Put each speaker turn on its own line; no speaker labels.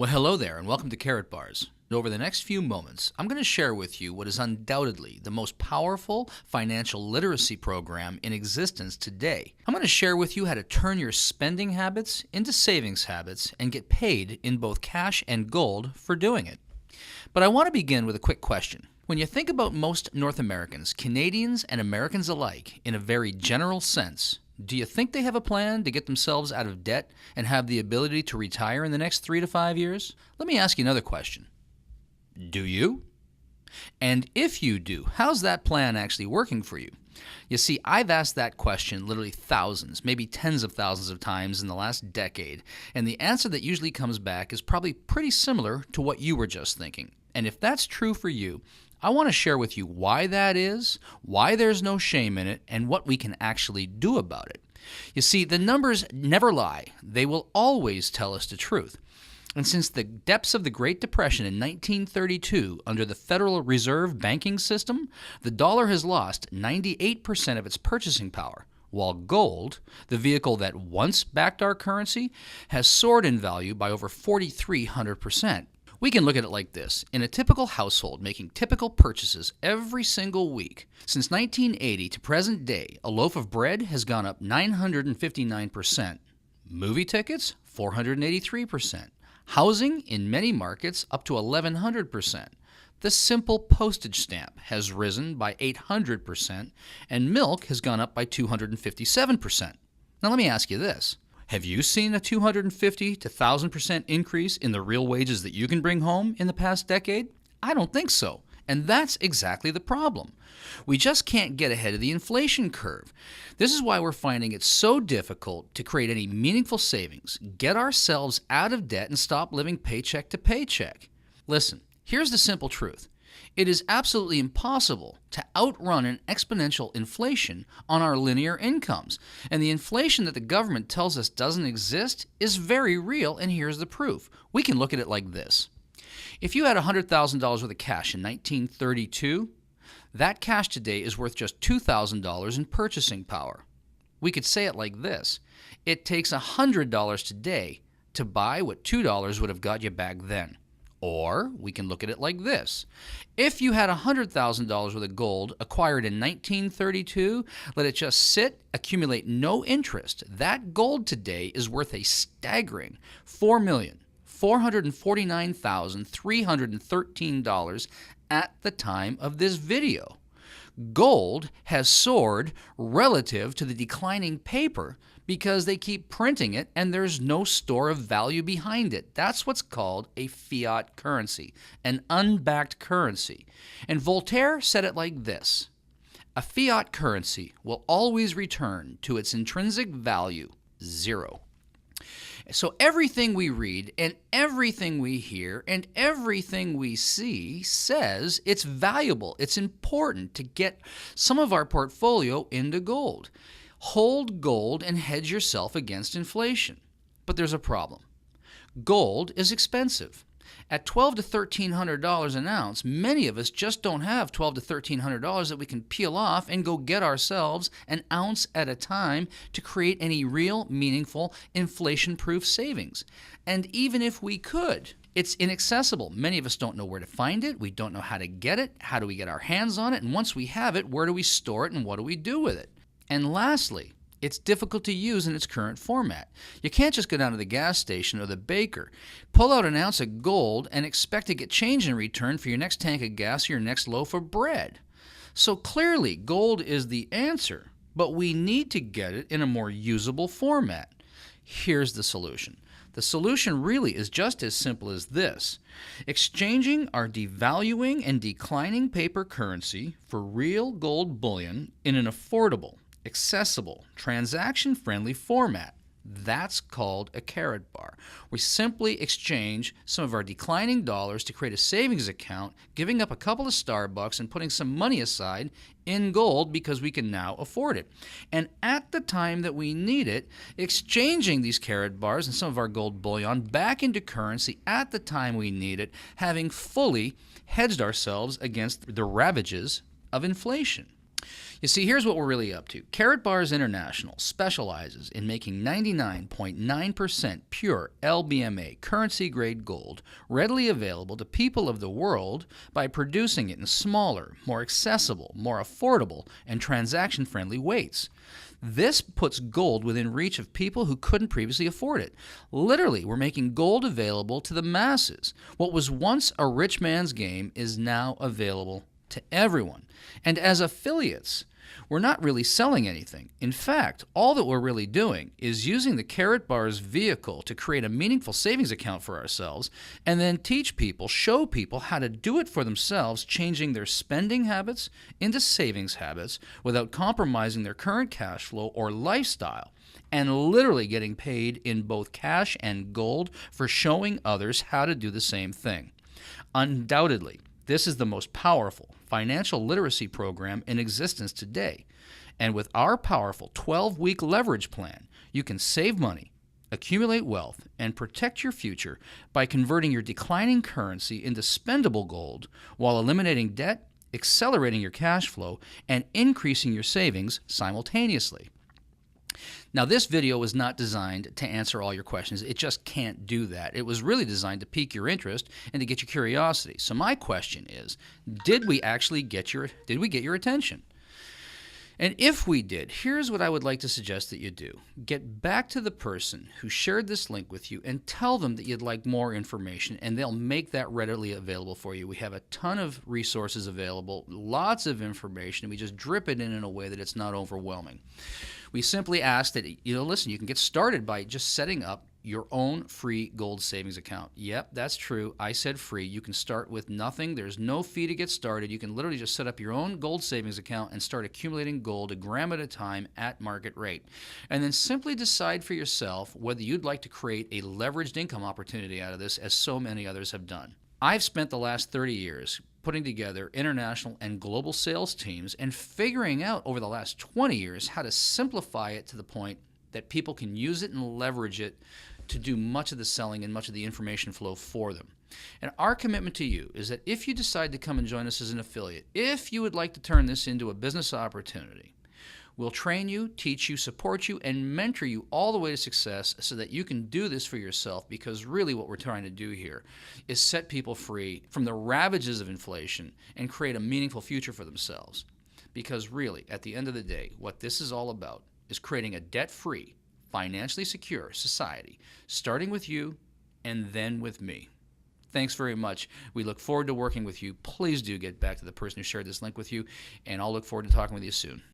Well, hello there, and welcome to Karatbars. Over the next few moments, I'm going to share with you what is undoubtedly the most powerful financial literacy program in existence today. I'm going to share with you how to turn your spending habits into savings habits and get paid in both cash and gold for doing it. But I want to begin with a quick question. When you think about most North Americans, Canadians and Americans alike, in a very general sense, do you think they have a plan to get themselves out of debt and have the ability to retire in the next 3 to 5 years? Let me ask you another question. Do you? And if you do, how's that plan actually working for you? You see, I've asked that question literally thousands, maybe tens of thousands of times in the last decade, and the answer that usually comes back is probably pretty similar to what you were just thinking. And if that's true for you, I want to share with you why that is, why there's no shame in it, and what we can actually do about it. You see, the numbers never lie. They will always tell us the truth. And since the depths of the Great Depression in 1932, under the Federal Reserve banking system, the dollar has lost 98% of its purchasing power, while gold, the vehicle that once backed our currency, has soared in value by over 4,300%. We can look at it like this. In a typical household making typical purchases every single week, since 1980 to present day, a loaf of bread has gone up 959%. Movie tickets, 483%. Housing in many markets up to 1,100%. The simple postage stamp has risen by 800%, and milk has gone up by 257%. Now let me ask you this. Have you seen a 250 to 1,000% increase in the real wages that you can bring home in the past decade? I don't think so. And that's exactly the problem. We just can't get ahead of the inflation curve. This is why we're finding it so difficult to create any meaningful savings, get ourselves out of debt, and stop living paycheck to paycheck. Listen, here's the simple truth. It is absolutely impossible to outrun an exponential inflation on our linear incomes. And the inflation that the government tells us doesn't exist is very real, and here's the proof. We can look at it like this. If you had $100,000 worth of cash in 1932, that cash today is worth just $2,000 in purchasing power. We could say it like this. It takes $100 today to buy what $2 would have got you back then. Or we can look at it like this. If you had $100,000 worth of gold acquired in 1932, let it just sit, accumulate no interest. That gold today is worth a staggering $4,449,313 at the time of this video. Gold has soared relative to the declining paper because they keep printing it and there's no store of value behind it. That's what's called a fiat currency, an unbacked currency. And Voltaire said it like this: a fiat currency will always return to its intrinsic value, zero. So everything we read and everything we hear and everything we see says it's valuable, it's important to get some of our portfolio into gold. Hold gold and hedge yourself against inflation. But there's a problem. Gold is expensive. At $1,200 to $1,300 an ounce, many of us just don't have $1,200 to $1,300 that we can peel off and go get ourselves an ounce at a time to create any real, meaningful, inflation-proof savings. And even if we could, it's inaccessible. Many of us don't know where to find it. We don't know how to get it. How do we get our hands on it? And once we have it, where do we store it and what do we do with it? And lastly, it's difficult to use in its current format. You can't just go down to the gas station or the baker, pull out an ounce of gold, and expect to get change in return for your next tank of gas or your next loaf of bread. So clearly, gold is the answer, but we need to get it in a more usable format. Here's the solution. The solution really is just as simple as this: exchanging our devaluing and declining paper currency for real gold bullion in an affordable, accessible, transaction-friendly format. That's called a Karatbar. We simply exchange some of our declining dollars to create a savings account, giving up a couple of Starbucks and putting some money aside in gold because we can now afford it. And at the time that we need it, exchanging these Karatbars and some of our gold bullion back into currency at the time we need it, having fully hedged ourselves against the ravages of inflation. You see, here's what we're really up to. Karatbars International specializes in making 99.9% pure LBMA currency-grade gold readily available to people of the world by producing it in smaller, more accessible, more affordable, and transaction-friendly weights. This puts gold within reach of people who couldn't previously afford it. Literally, we're making gold available to the masses. What was once a rich man's game is now available to everyone. And as affiliates, we're not really selling anything. In fact, all that we're really doing is using the Karatbars vehicle to create a meaningful savings account for ourselves and then teach people, show people how to do it for themselves, changing their spending habits into savings habits without compromising their current cash flow or lifestyle, and literally getting paid in both cash and gold for showing others how to do the same thing. Undoubtedly, this is the most powerful financial literacy program in existence today. And with our powerful 12-week leverage plan, you can save money, accumulate wealth, and protect your future by converting your declining currency into spendable gold while eliminating debt, accelerating your cash flow, and increasing your savings simultaneously. Now, this video was not designed to answer all your questions. It just can't do that. It was really designed to pique your interest and to get your curiosity. So my question is, did we get your attention? And if we did, here's what I would like to suggest that you do. Get back to the person who shared this link with you and tell them that you'd like more information, and they'll make that readily available for you. We have a ton of resources available, lots of information, and we just drip it in a way that it's not overwhelming. We simply ask that, listen, you can get started by just setting up your own free gold savings account. Yep, that's true. I said free. You can start with nothing. There's no fee to get started. You can literally just set up your own gold savings account and start accumulating gold a gram at a time at market rate. And then simply decide for yourself whether you'd like to create a leveraged income opportunity out of this, as so many others have done. I've spent the last 30 years putting together international and global sales teams and figuring out over the last 20 years how to simplify it to the point that people can use it and leverage it to do much of the selling and much of the information flow for them. And our commitment to you is that if you decide to come and join us as an affiliate, if you would like to turn this into a business opportunity, we'll train you, teach you, support you, and mentor you all the way to success so that you can do this for yourself, because really what we're trying to do here is set people free from the ravages of inflation and create a meaningful future for themselves. Because really, at the end of the day, what this is all about is creating a debt-free, financially secure society, starting with you and then with me. Thanks very much. We look forward to working with you. Please do get back to the person who shared this link with you, and I'll look forward to talking with you soon.